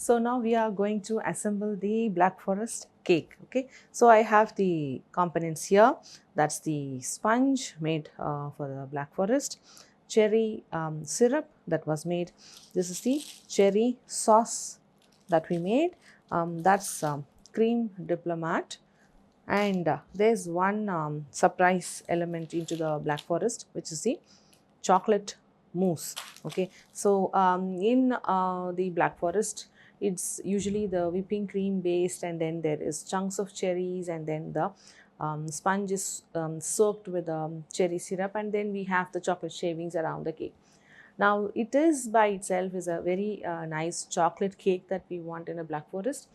So now we are going to assemble the Black Forest cake. Okay, so I have the components here. That's the sponge made for the Black Forest, cherry syrup that was made. This is the cherry sauce that we made. That's cream diplomat. And there's one surprise element into the Black Forest, which is the chocolate mousse. Okay, so in the Black Forest, it's usually the whipping cream based, and then there is chunks of cherries, and then the sponge is soaked with cherry syrup, and then we have the chocolate shavings around the cake. Now it is by itself is a very nice chocolate cake that we want in a Black Forest,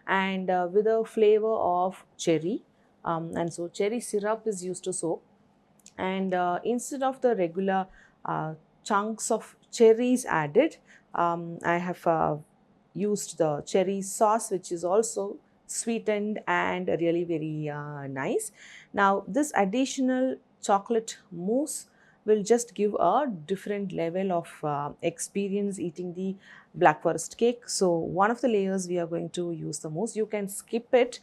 and with a flavor of cherry, and so cherry syrup is used to soak, and instead of the regular uh, chunks of cherries added, I have used the cherry sauce, which is also sweetened and really very nice. Now this additional chocolate mousse will just give a different level of experience eating the Black Forest cake. So one of the layers we are going to use the mousse. You can skip it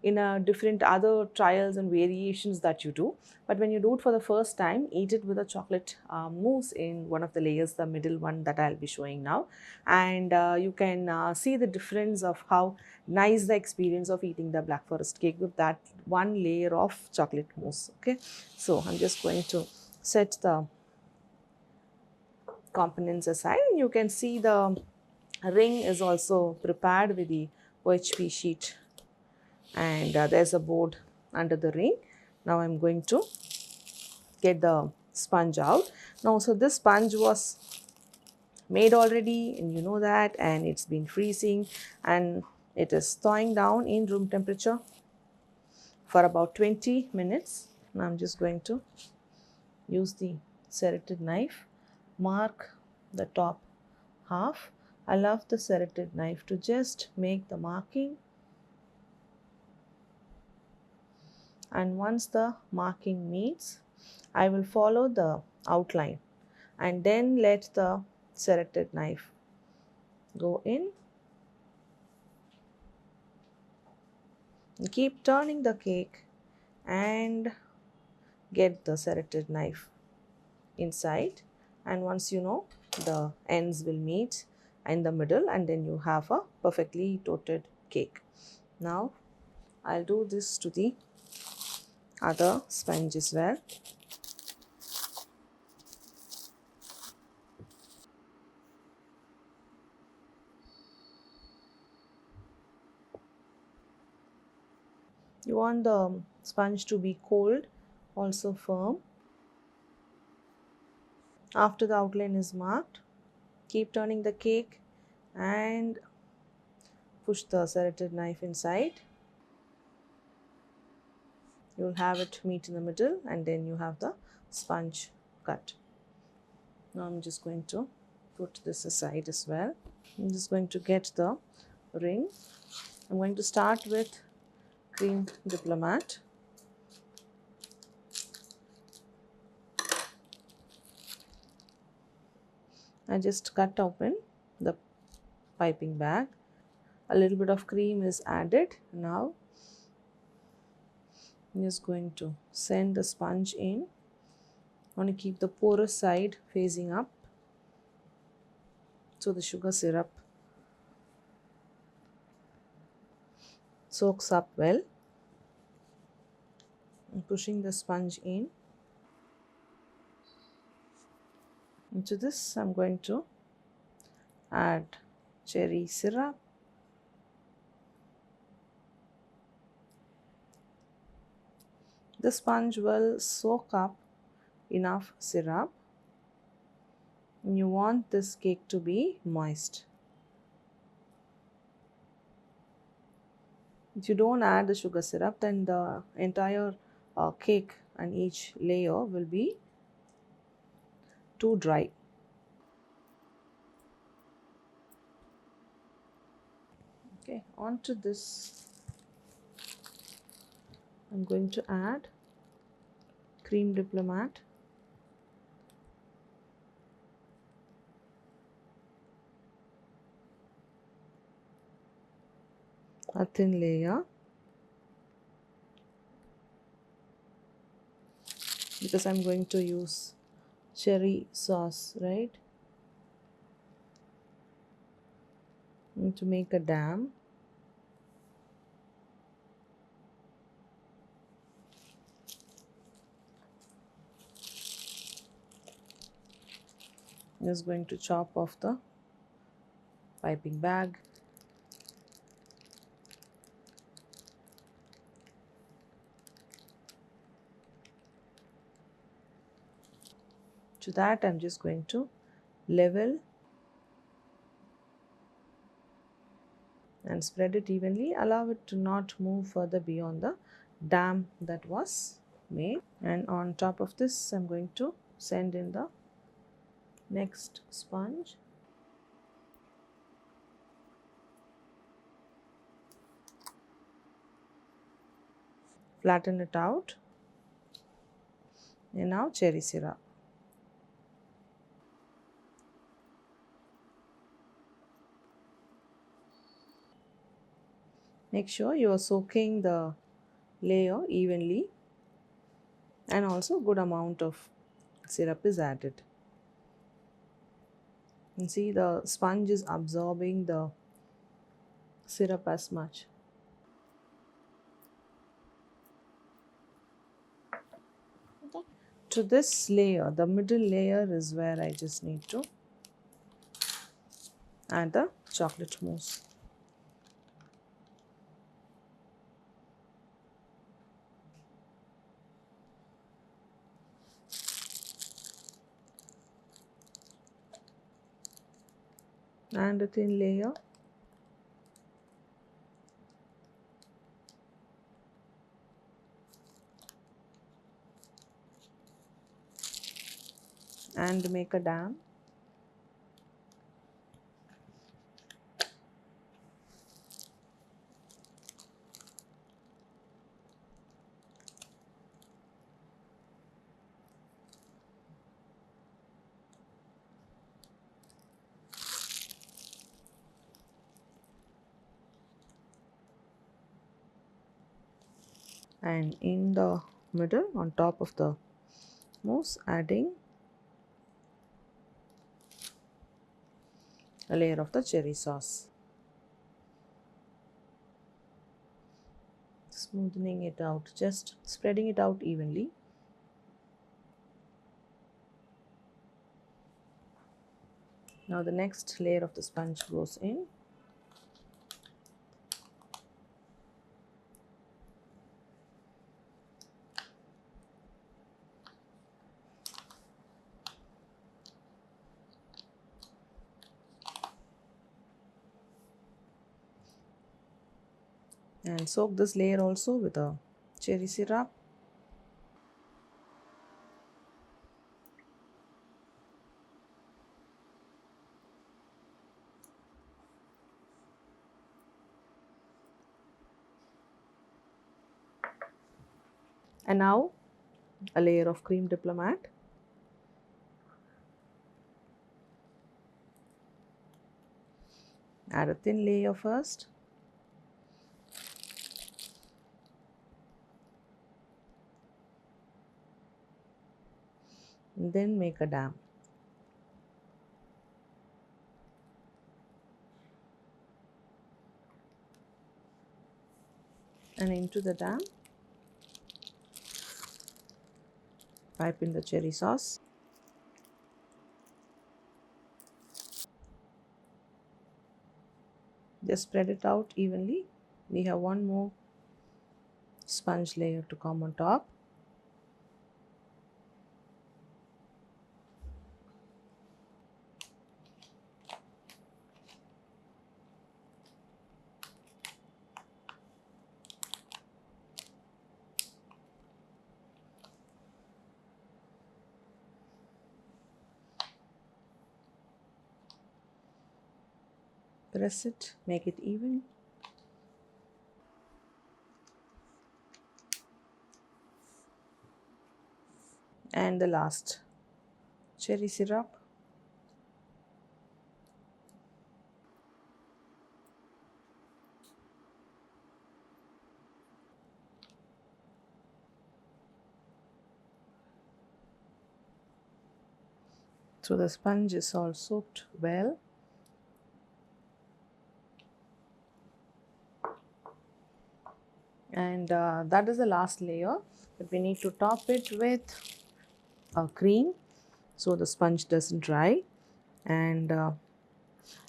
in a different other trials and variations that you do, but when you do it for the first time, eat it with a chocolate mousse in one of the layers, the middle one that I'll be showing now, and you can see the difference of how nice the experience of eating the Black Forest cake with that one layer of chocolate mousse. Okay, so I'm just going to set the components aside. You can see the ring is also prepared with the OHP sheet, and there's a board under the ring. Now I'm going to get the sponge out. Now, so this sponge was made already, and you know that, and it's been freezing, and it is thawing down in room temperature for about 20 minutes. Now I'm just going to use the serrated knife, mark the top half. I love the serrated knife to just make the marking, and once the marking meets, I will follow the outline and then let the serrated knife go in. Keep turning the cake and get the serrated knife inside, and once you know, the ends will meet in the middle, and then you have a perfectly toasted cake. Now I'll do this to the other sponge as well. You want the sponge to be cold, also firm. After the outline is marked, keep turning the cake and push the serrated knife inside. You'll have it meet in the middle, and then you have the sponge cut. Now I'm just going to put this aside as well. I'm just going to get the ring. I'm going to start with cream diplomat. I just cut open the piping bag. A little bit of cream is added. Now I'm just going to send the sponge in. I want to keep the porous side facing up so the sugar syrup soaks up well. I'm pushing the sponge in. Into this, I'm going to add cherry syrup. The sponge will soak up enough syrup. You want this cake to be moist. If you don't add the sugar syrup, then the entire cake and each layer will be too dry. Okay, onto this, I'm going to add cream diplomat. a thin layer, because I'm going to use cherry sauce, right? And to make a dam. Just going to chop off the piping bag. To that, I'm just going to level and spread it evenly. Allow it to not move further beyond the dam that was made. And on top of this, I'm going to send in the next sponge. Flatten it out. And now cherry syrup. Make sure you are soaking the layer evenly, and also good amount of syrup is added. And see, the sponge is absorbing the syrup as much. Okay. To this layer, the middle layer is where I just need to add the chocolate mousse. And a thin layer. And make a dam. And in the middle, on top of the mousse, adding a layer of the cherry sauce. Smoothing it out, just spreading it out evenly. Now the next layer of the sponge goes in. And soak this layer also with a cherry syrup. And now a layer of Crème Diplomat. Add a thin layer first. And then make a dam. And into the dam, pipe in the cherry sauce. Just spread it out evenly. We have one more sponge layer to come on top. Press it, make it even. And the last, cherry syrup. So the sponge is all soaked well. And that is the last layer, but we need to top it with cream so the sponge doesn't dry. And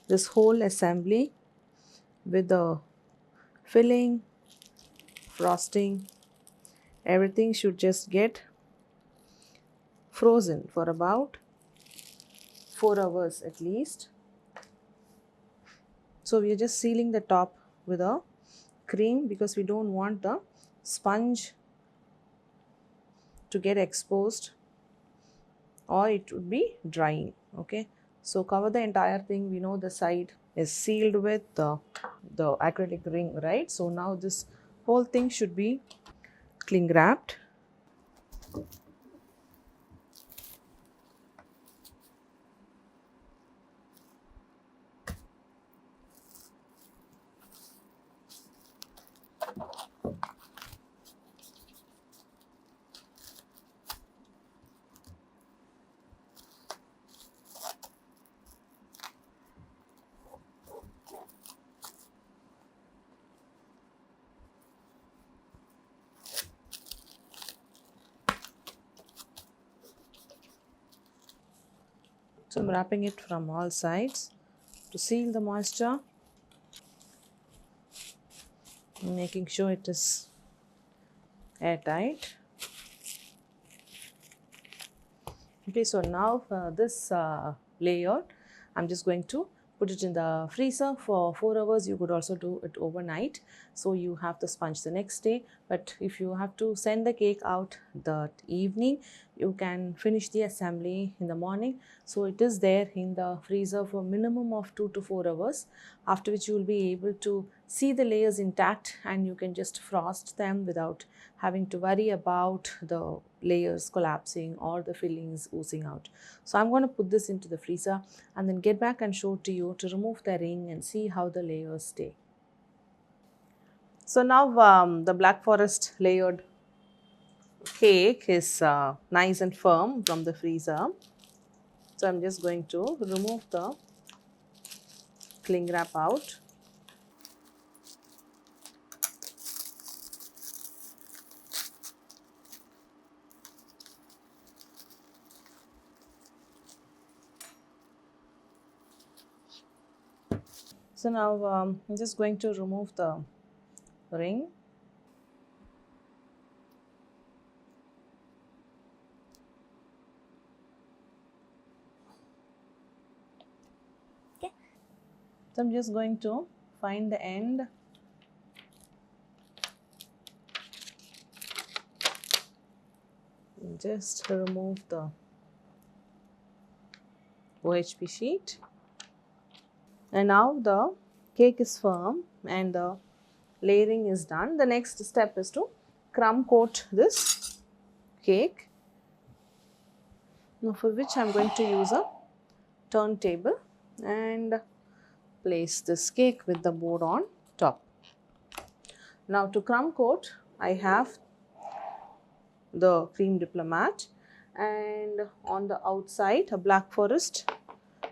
this whole assembly with the filling, frosting, everything should just get frozen for about 4 hours at least. So we are just sealing the top with a cream because we don't want the sponge to get exposed or it would be drying. Okay, so cover the entire thing. We know the side is sealed with the acrylic ring, right? So now this whole thing should be cling wrapped. So I'm wrapping it from all sides to seal the moisture, making sure it is airtight. Okay, so now this layer, I'm just going to put it in the freezer for 4 hours. You could also do it overnight, so you have the sponge the next day. But if you have to send the cake out that evening, you can finish the assembly in the morning. So it is there in the freezer for minimum of 2 to 4 hours, after which you will be able to see the layers intact and you can just frost them without having to worry about the layers collapsing or the fillings oozing out. So I'm going to put this into the freezer and then get back and show to you to remove the ring and see how the layers stay. So now the Black Forest layered cake is nice and firm from the freezer. So I'm just going to remove the cling wrap out. So now I'm just going to remove the ring. Okay. So I'm just going to find the end. Just remove the OHP sheet. And now the cake is firm and the layering is done. The next step is to crumb coat this cake. Now for which I am going to use a turntable and place this cake with the board on top. Now to crumb coat, I have the Crème Diplomat and on the outside a Black Forest.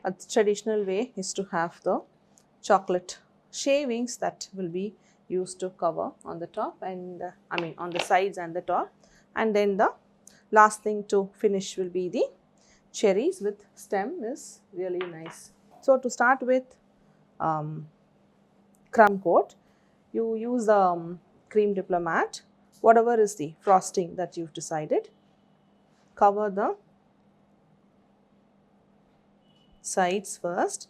A traditional way is to have the chocolate shavings that will be used to cover on the top and on the sides and the top, and then the last thing to finish will be the cherries with stem is really nice. So to start with crumb coat, you use the Crème Diplomat, whatever is the frosting that you've decided, cover the sides first.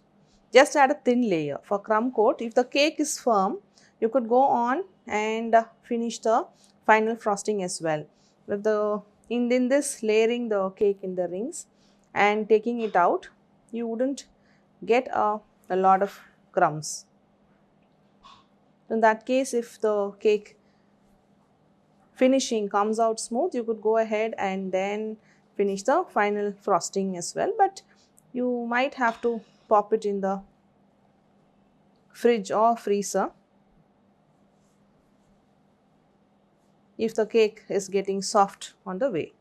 Just add a thin layer. For crumb coat, if the cake is firm, you could go on and finish the final frosting as well. With the in this layering the cake in the rings and taking it out, you wouldn't get a lot of crumbs. In that case, if the cake finishing comes out smooth, you could go ahead and then finish the final frosting as well. But you might have to pop it in the fridge or freezer if the cake is getting soft on the way.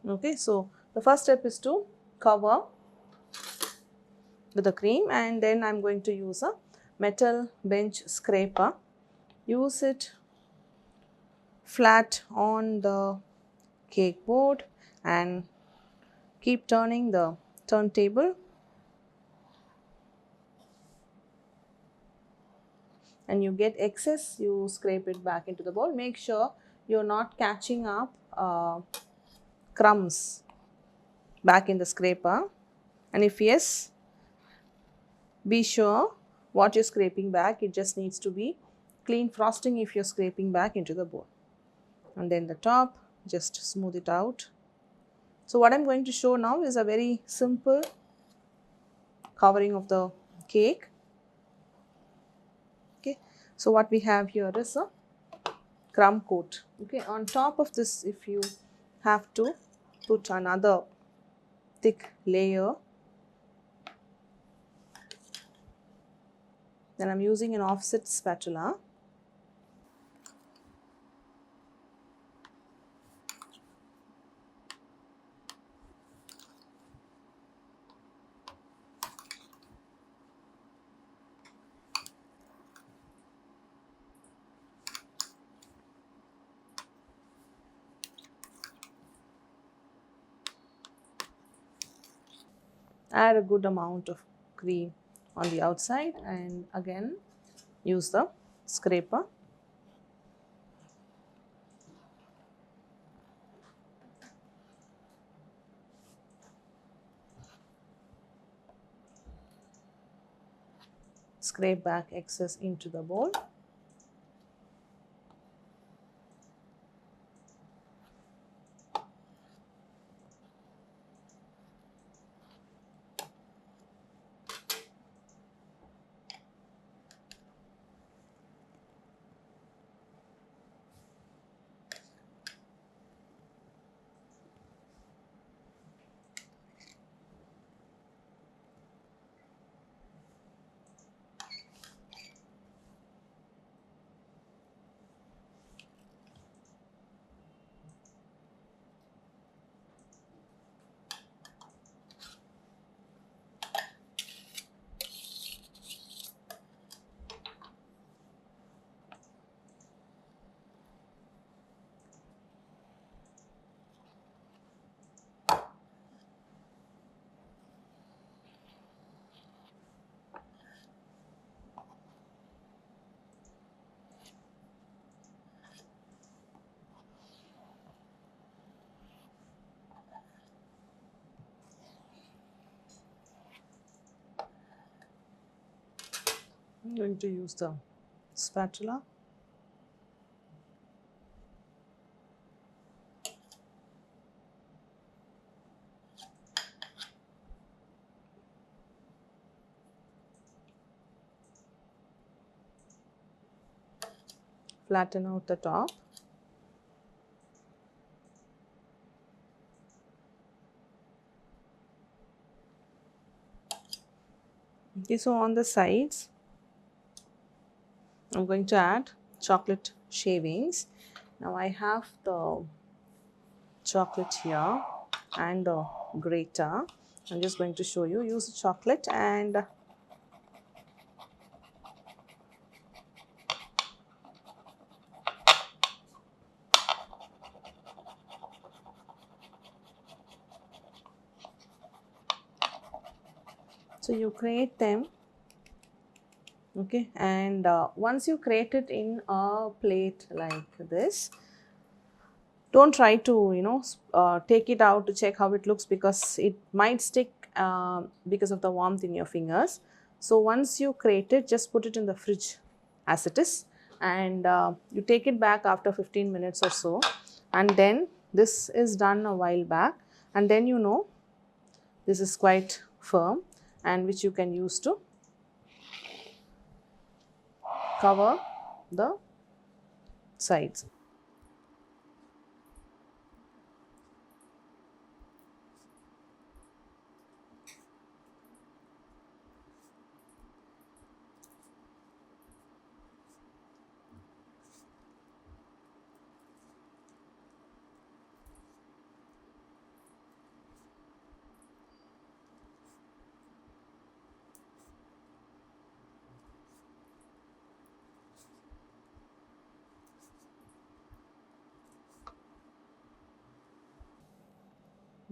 Okay, so the first step is to cover with the cream, and then I'm going to use a metal bench scraper. Use it flat on the cake board and keep turning the turntable, and you get excess, you scrape it back into the bowl. Make sure you're not catching up crumbs back in the scraper, and if yes, be sure what you're scraping back, it just needs to be clean frosting if you're scraping back into the bowl. And then the top, just smooth it out. So what I'm going to show now is a very simple covering of the cake. Okay, so what we have here is a crumb coat. Okay, on top of this, if you have to put another thick layer, then I'm using an offset spatula. Add a good amount of cream on the outside, and again use the scraper. Scrape back excess into the bowl. I'm going to use the spatula. Flatten out the top. Okay, so on the sides, I'm going to add chocolate shavings. Now I have the chocolate here and the grater. I'm just going to show you. Use the chocolate and so you create them. Okay, and once you create it in a plate like this, don't try to take it out to check how it looks, because it might stick because of the warmth in your fingers. So once you create it, just put it in the fridge as it is, and you take it back after 15 minutes or so, and then this is done a while back, and then this is quite firm, and which you can use to cover the sides.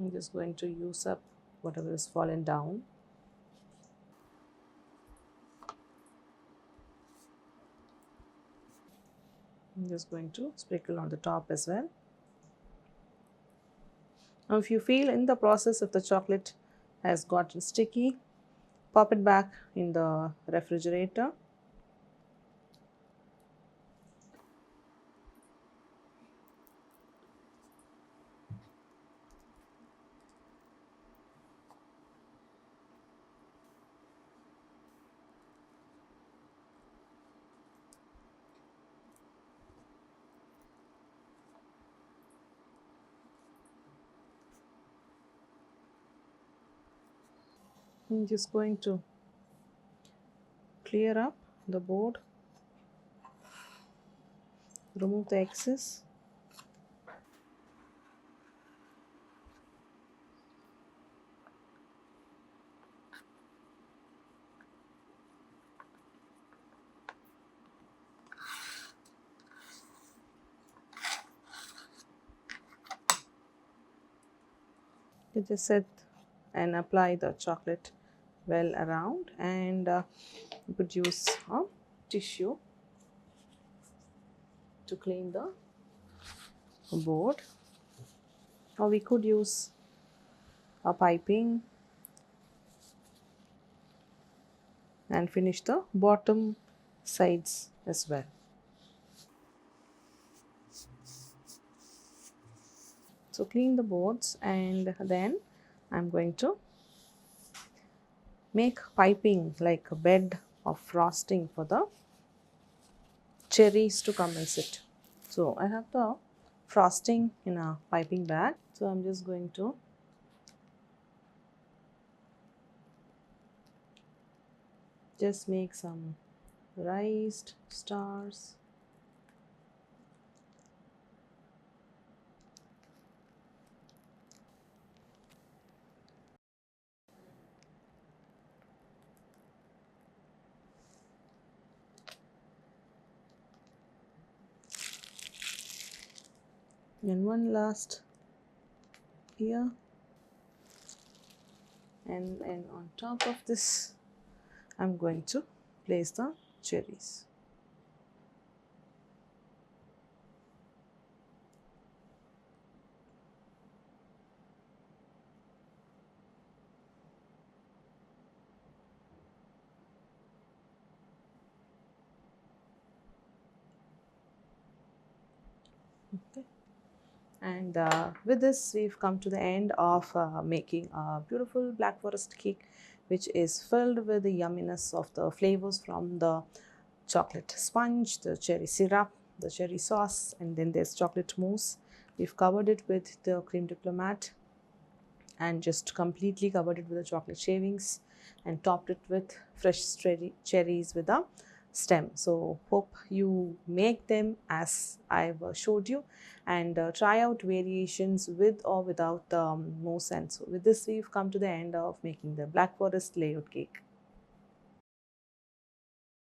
I'm just going to use up whatever is fallen down. I'm just going to sprinkle on the top as well. Now if you feel in the process if the chocolate has gotten sticky, pop it back in the refrigerator. I'm just going to clear up the board, remove the excess. You just set and apply the chocolate well around, and you could use a tissue to clean the board, or we could use a piping and finish the bottom sides as well. So clean the boards, and then I'm going to make piping like a bed of frosting for the cherries to come and sit. So I have the frosting in a piping bag. So I'm just going to just make some raised stars. And one last here, and on top of this I'm going to place the cherries. Okay. And with this we've come to the end of making a beautiful black forest cake, which is filled with the yumminess of the flavors from the chocolate sponge, the cherry syrup, the cherry sauce, and then there's chocolate mousse. We've covered it with the Crème Diplomat and just completely covered it with the chocolate shavings and topped it with fresh cherries with a stem. So hope you make them as I've showed you, and try out variations with or without the mousse. And so with this we've come to the end of making the black forest layered cake.